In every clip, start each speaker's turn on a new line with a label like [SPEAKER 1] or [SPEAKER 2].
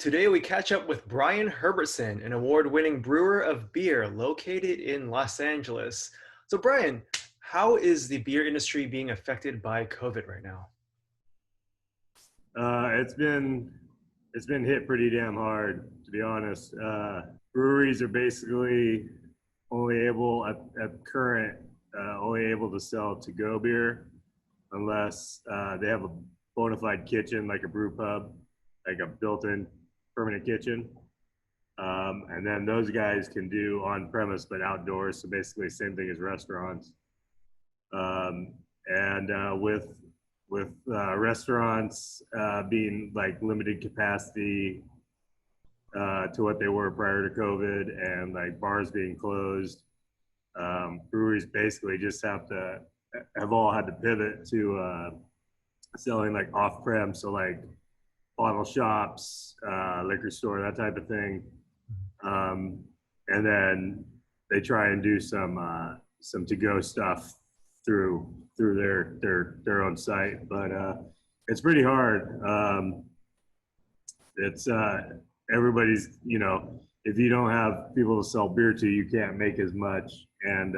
[SPEAKER 1] Today we catch up with Brian Herbertson, an award-winning brewer of beer located in Los Angeles. So Brian, how is the beer industry being affected by COVID right now?
[SPEAKER 2] It's been hit pretty damn hard, to be honest. Breweries are basically only able at current only able to sell to go beer unless they have a bona fide kitchen like a brew pub, like a built-in permanent kitchen. And then those guys can do on premise but outdoors, so basically same thing as restaurants. And with restaurants being like limited capacity to what they were prior to COVID, and like bars being closed, breweries basically just have all had to pivot to selling like off-prem, so like bottle shops, liquor store, that type of thing. And then they try and do some to-go stuff through their own site, but it's pretty hard. It's Everybody's, if you don't have people to sell beer to, you can't make as much, and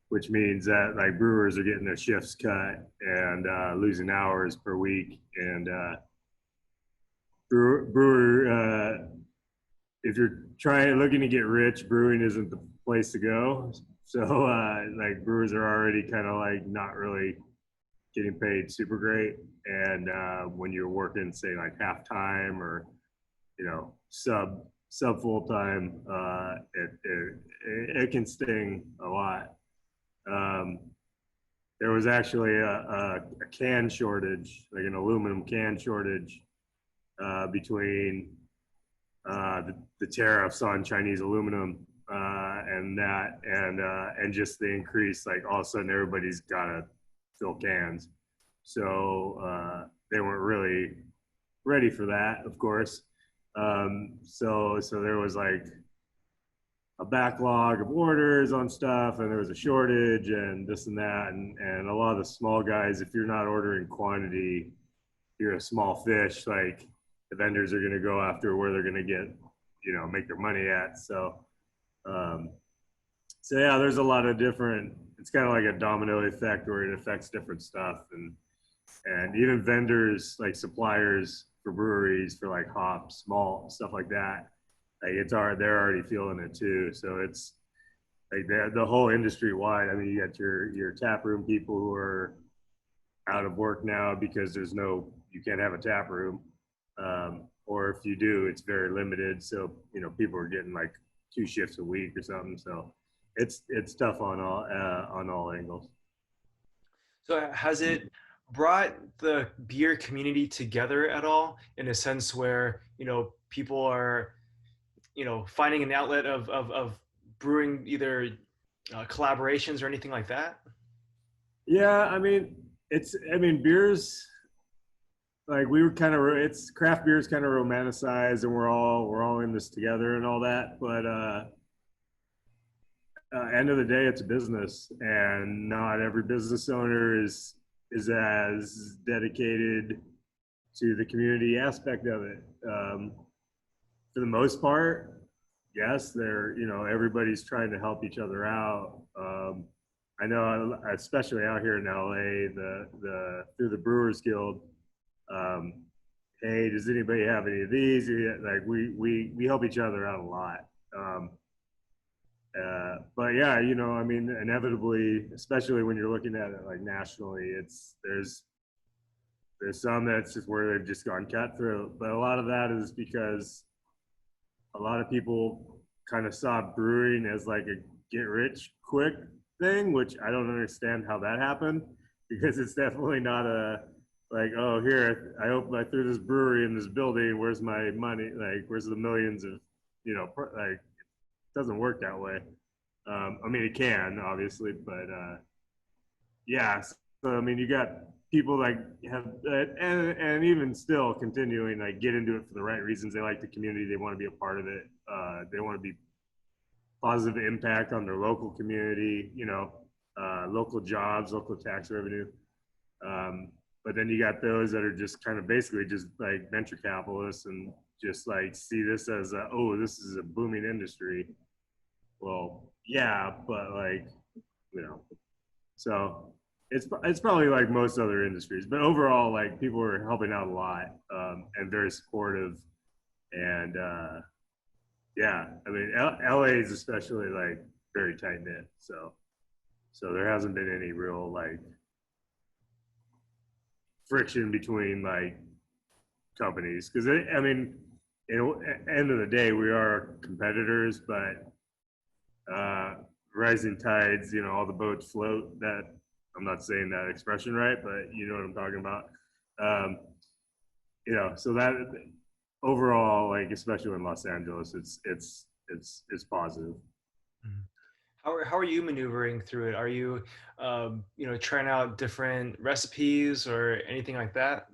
[SPEAKER 2] which means that like brewers are getting their shifts cut and losing hours per week. And brewer, if you're looking to get rich, brewing isn't the place to go. So like brewers are already kind of like not really getting paid super great, and when you're working say like half time or sub full time, it can sting a lot. There was actually a can shortage, like an aluminum can shortage, between the tariffs on Chinese aluminum and just the increase. Like all of a sudden, everybody's got to fill cans, so they weren't really ready for that, of course. So there was like a backlog of orders on stuff, and there was a shortage and this and that, and a lot of the small guys, if you're not ordering quantity, you're a small fish. Like the vendors are going to go after where they're going to get, make their money at. So yeah, there's a lot of different. It's kind of like a domino effect where it affects different stuff, and even vendors like suppliers for breweries for like hops, malt, stuff like that. Like they're already feeling it too. So it's like the whole industry wide. I mean, you got your tap room people who are out of work now because you can't have a tap room, or if you do, it's very limited. So people are getting like 2 shifts a week or something. So it's tough on all angles.
[SPEAKER 1] So has it brought the beer community together at all in a sense where, people are, finding an outlet of brewing either collaborations or anything like that?
[SPEAKER 2] Yeah, beers, like we were it's craft beer is kind of romanticized, and we're all in this together and all that, but end of the day, it's a business, and not every business owner is as dedicated to the community aspect of it. For the most part, yes, everybody's trying to help each other out. I know, especially out here in LA, through the Brewers Guild. Hey, does anybody have any of these? Like we help each other out a lot. But yeah, inevitably, especially when you're looking at it like nationally, there's some that's just where they've just gone cutthroat. But a lot of that is because a lot of people kind of saw brewing as like a get rich quick thing, which I don't understand how that happened, because it's definitely not a like, oh, here, I threw this brewery in this building, where's my money? Like, where's the millions of, like, it doesn't work that way. It can, obviously, but yeah. So, you got people like and even still continuing, like, get into it for the right reasons. They like the community. They want to be a part of it. They want to be positive impact on their local community, local jobs, local tax revenue. But then you got those that are just kind of basically just like venture capitalists and just like see this as a, oh, this is a booming industry. Well, yeah, but like, you know, so it's probably like most other industries, but overall, like people are helping out a lot, and very supportive. And yeah, I mean, LA is especially like very tight knit. So there hasn't been any real like friction between like companies because I mean, you know, at the end of the day, we are competitors, but rising tides, you know, all the boats float. That I'm not saying that expression right, but you know what I'm talking about. Um, you know, so that overall, like especially in Los Angeles, it's positive.
[SPEAKER 1] Mhm. How are you maneuvering through it? Are you, trying out different recipes or anything like that?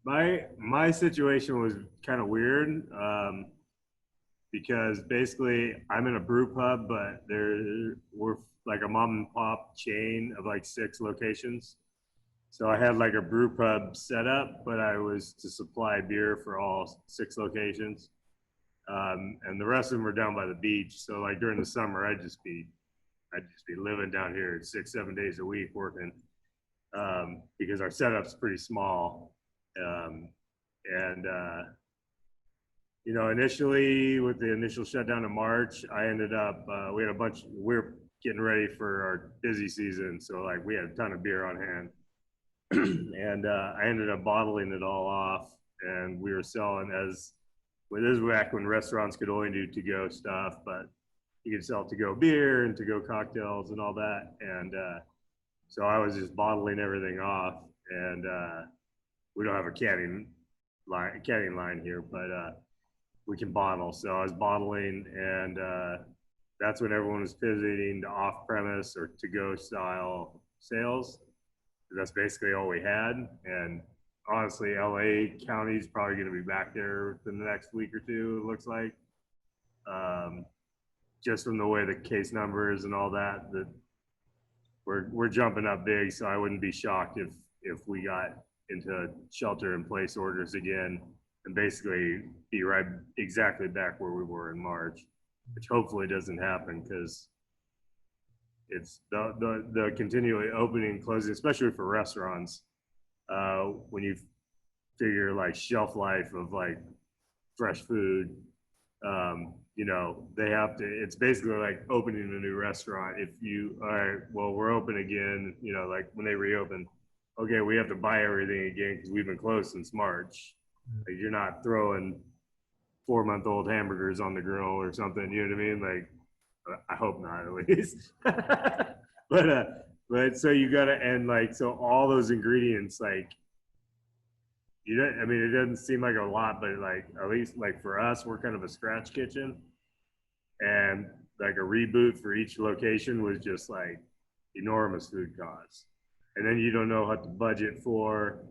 [SPEAKER 2] My situation was kind of weird because basically I'm in a brew pub, but there we're like a mom and pop chain of like 6 locations. So I had like a brew pub set up, but I was to supply beer for all 6 locations. And the rest of them were down by the beach. So like during the summer, I'd just be living down here 6, 7 days a week working because our setup's pretty small. Um, and you know, initially with the initial shutdown in March, I ended up we had a bunch. We're getting ready for our busy season, so like we had a ton of beer on hand, and I ended up bottling it all off, and we were selling as well, this was back when restaurants could only do to go stuff, but you could sell to go beer and to go cocktails and all that. And so I was just bottling everything off, and we don't have a canning line here, but we can bottle. So I was bottling, and that's when everyone was pivoting to off premise or to go style sales. That's basically all we had. And honestly, LA County is probably going to be back there within the next week or two, it looks like. Um, just from the way the case numbers and all that, that we're jumping up big. So I wouldn't be shocked if we got into shelter in place orders again and basically be right exactly back where we were in March, which hopefully doesn't happen because it's the continually opening and closing, especially for restaurants. When you figure like shelf life of like fresh food, you know, they have to, it's basically like opening a new restaurant. If you, all right, well, we're open again, you know, like when they reopen, okay, we have to buy everything again because we've been closed since March. Like you're not throwing 4-month-old hamburgers on the grill or something, you know what I mean? Like, I hope not at least. But so you gotta, and like, so all those ingredients, like, you don't, I mean, it doesn't seem like a lot, but like, at least like for us, we're kind of a scratch kitchen, and like a reboot for each location was just like enormous food costs. And then you don't know what to budget for.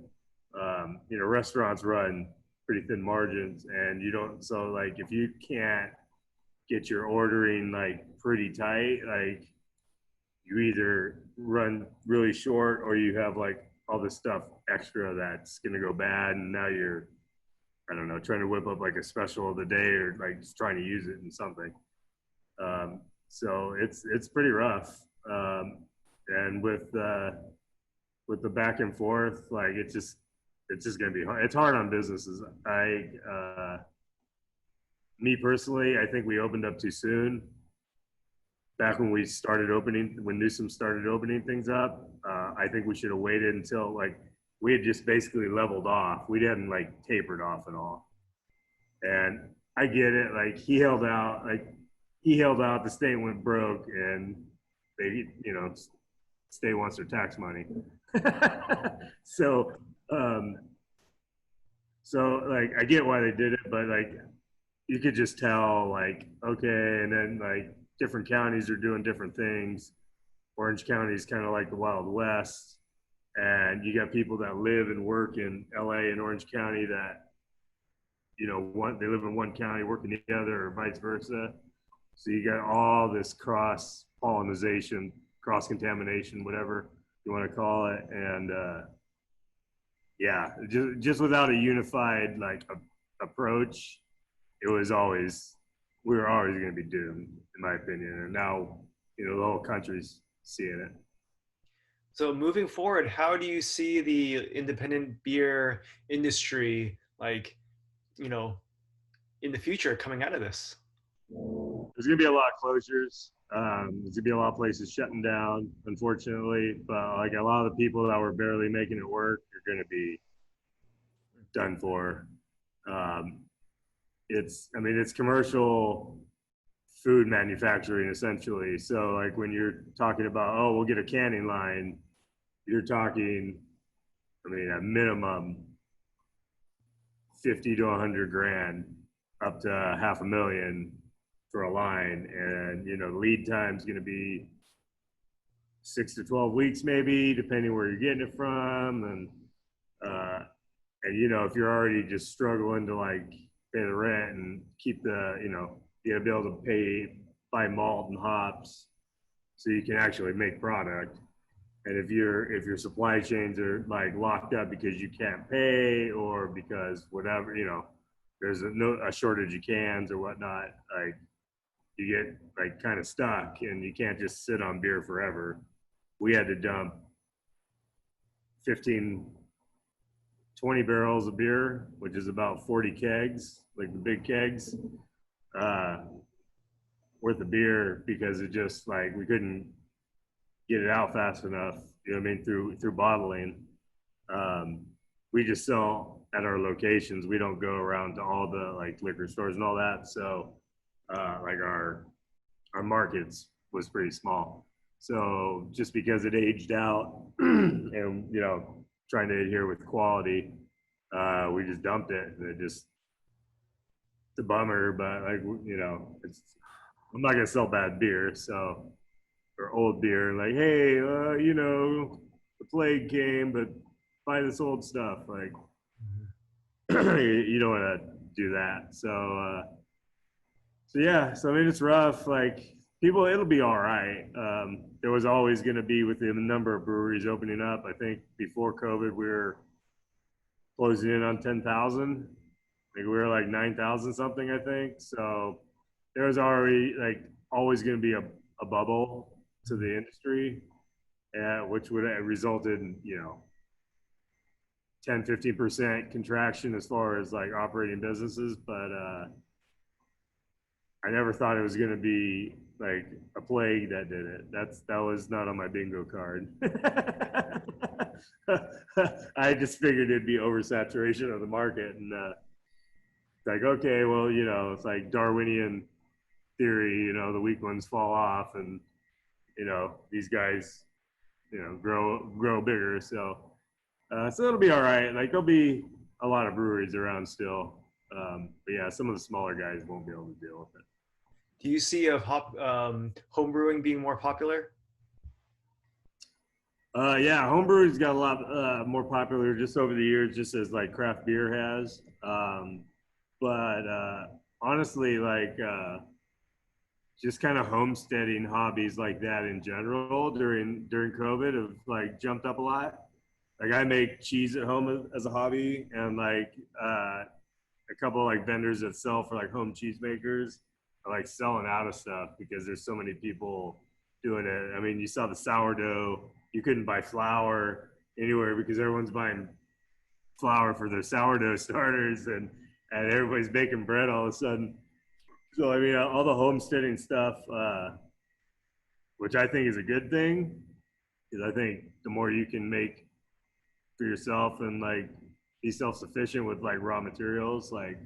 [SPEAKER 2] You know, restaurants run pretty thin margins, and you don't, so like if you can't get your ordering like pretty tight, like you either run really short or you have like all this stuff extra that's going to go bad, and now you're, I don't know, trying to whip up like a special of the day or like just trying to use it in something. So it's pretty rough. And with the back and forth, like it's just gonna be hard. It's hard on businesses. Me personally, I think we opened up too soon. Back when we started opening, when Newsom started opening things up, I think we should have waited until like we had just basically leveled off. We didn't like tapered off at all. And I get it. Like he held out. The state went broke, and they, you know, state wants their tax money. so, um, so like I get why they did it, but like you could just tell, like, okay, and then like different counties are doing different things. Orange County is kind of like the Wild West, and you got people that live and work in LA and Orange County that, you know, they live in one county working together, or vice versa. So you got all this cross pollination, cross contamination, whatever you want to call it, and yeah, just without a unified like approach, it was always we were always going to be doomed, in my opinion. And now, the whole country's seeing it.
[SPEAKER 1] So moving forward, how do you see the independent beer industry, like, you know, in the future coming out of this?
[SPEAKER 2] There's going to be a lot of closures. There's going to be a lot of places shutting down, unfortunately. But like a lot of the people that were barely making it work are going to be done for. Um, I mean, it's commercial food manufacturing essentially. So like when you're talking about, oh, we'll get a canning line, you're talking, I mean, at minimum 50 to 100 grand, up to 500,000 for a line. And, lead time is going to be 6 to 12 weeks, maybe, depending where you're getting it from. And if you're already just struggling to like pay the rent and keep you gotta be able to buy malt and hops so you can actually make product. And if your supply chains are like locked up because you can't pay or because whatever, there's a shortage of cans or whatnot, like you get like kind of stuck and you can't just sit on beer forever. We had to dump 15, 20 barrels of beer, which is about 40 kegs, like the big kegs, uh, worth of beer because it just like we couldn't get it out fast enough. You know what I mean? Through bottling. We just sell at our locations. We don't go around to all the like liquor stores and all that. So like our markets was pretty small. So just because it aged out and trying to adhere with quality, we just dumped it. And it's a bummer, but like it's I'm not gonna sell bad beer, so or old beer. Like, hey, the plague came, but buy this old stuff. Like, you don't want to do that. So yeah. So I mean, it's rough. Like, it'll be all right. There was always going to be with the number of breweries opening up. I think before COVID, we were closing in on 10,000. Like we were like 9,000 something, I think. So there was already like always going to be a bubble to the industry, which would have resulted in 10-15% contraction as far as like operating businesses. But I never thought it was going to be like a plague that did it. That was not on my bingo card. I just figured it'd be oversaturation of the market, and like, okay, well, it's like Darwinian theory. The weak ones fall off, and these guys, grow bigger. So it'll be all right. Like there'll be a lot of breweries around still, but yeah, some of the smaller guys won't be able to deal with it.
[SPEAKER 1] Do you see of home brewing being more popular?
[SPEAKER 2] Yeah, homebrewing's got a lot more popular just over the years, just as like craft beer has. But honestly, like just kind of homesteading hobbies like that in general during COVID have like jumped up a lot. Like I make cheese at home as a hobby, and like a couple of like vendors that sell for like home cheese makers are like selling out of stuff because there's so many people doing it. I mean, you saw the sourdough. You couldn't buy flour anywhere because everyone's buying flour for their sourdough starters, and everybody's baking bread all of a sudden. So I mean, all the homesteading stuff, which I think is a good thing, because I think the more you can make for yourself and like be self-sufficient with like raw materials, like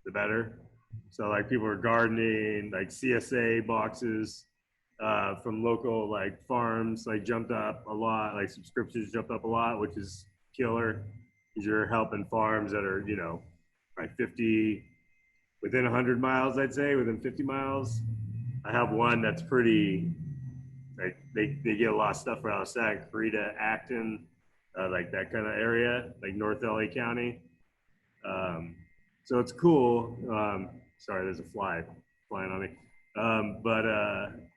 [SPEAKER 2] the better. So like people are gardening, like CSA boxes from local like farms like jumped up a lot, like subscriptions jumped up a lot, which is killer because you're helping farms that are like 50 within 100 miles, I'd say within 50 miles. I have one that's pretty like they get a lot of stuff around Santa Clarita, Acton, like that kind of area, like North LA County. So it's cool. Sorry, there's a fly flying on me. But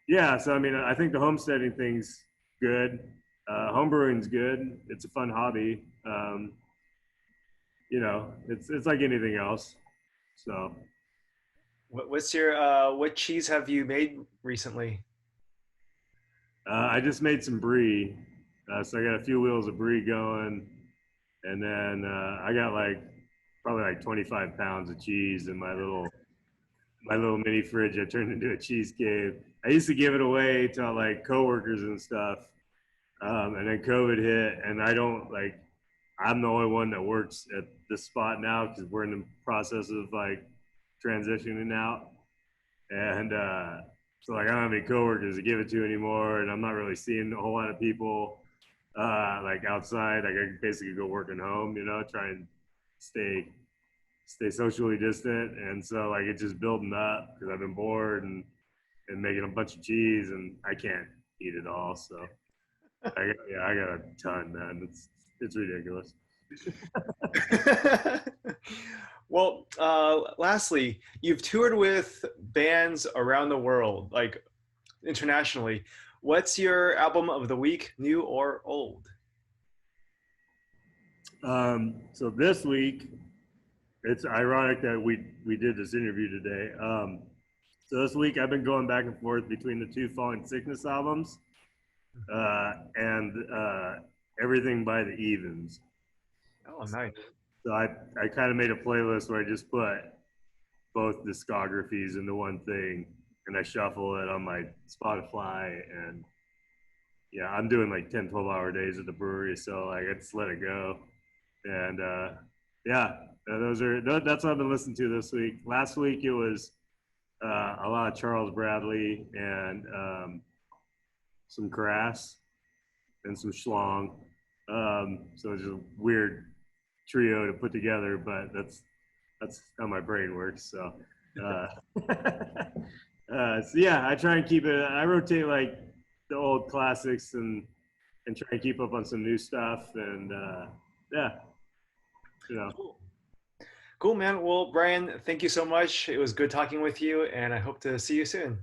[SPEAKER 2] yeah, so I mean, I think the homesteading thing's good. Homebrewing's good. It's a fun hobby. it's like anything else. So
[SPEAKER 1] What's your what cheese have you made recently?
[SPEAKER 2] I just made some brie. So I got a few wheels of brie going, and then I got like probably like 25 pounds of cheese in my little mini fridge. I turned into a cheese cave. I used to give it away to like coworkers and stuff, and then COVID hit, and I don't like. I'm the only one that works at this spot now because we're in the process of like transitioning out, and so like I don't have any coworkers to give it to anymore, and I'm not really seeing a whole lot of people like outside. Like I basically go working home, try and stay stay socially distant, and so like it's just building up because I've been bored and making a bunch of cheese, and I can't eat it all. So I got a ton, man. It's ridiculous.
[SPEAKER 1] Well, lastly, you've toured with bands around the world, like internationally. What's your album of the week, new or old?
[SPEAKER 2] So this week, it's ironic that we did this interview today. So this week I've been going back and forth between the two Falling Sickness albums and everything by the Evens.
[SPEAKER 1] Oh, nice.
[SPEAKER 2] So I kind of made a playlist where I just put both discographies into one thing, and I shuffle it on my Spotify. And yeah, I'm doing like 10, 12-hour days at the brewery, so like I just let it go. And yeah, that's what I've been listening to this week. Last week it was a lot of Charles Bradley and some Crass and some Schlong. So it's just a weird trio to put together, but that's how my brain works. So, uh, so yeah, I try and keep it. I rotate like the old classics and try and keep up on some new stuff. And yeah, you know,
[SPEAKER 1] Cool. Cool, man. Well, Brian, thank you so much. It was good talking with you, and I hope to see you soon.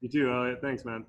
[SPEAKER 2] you too, Elliot. Thanks, man.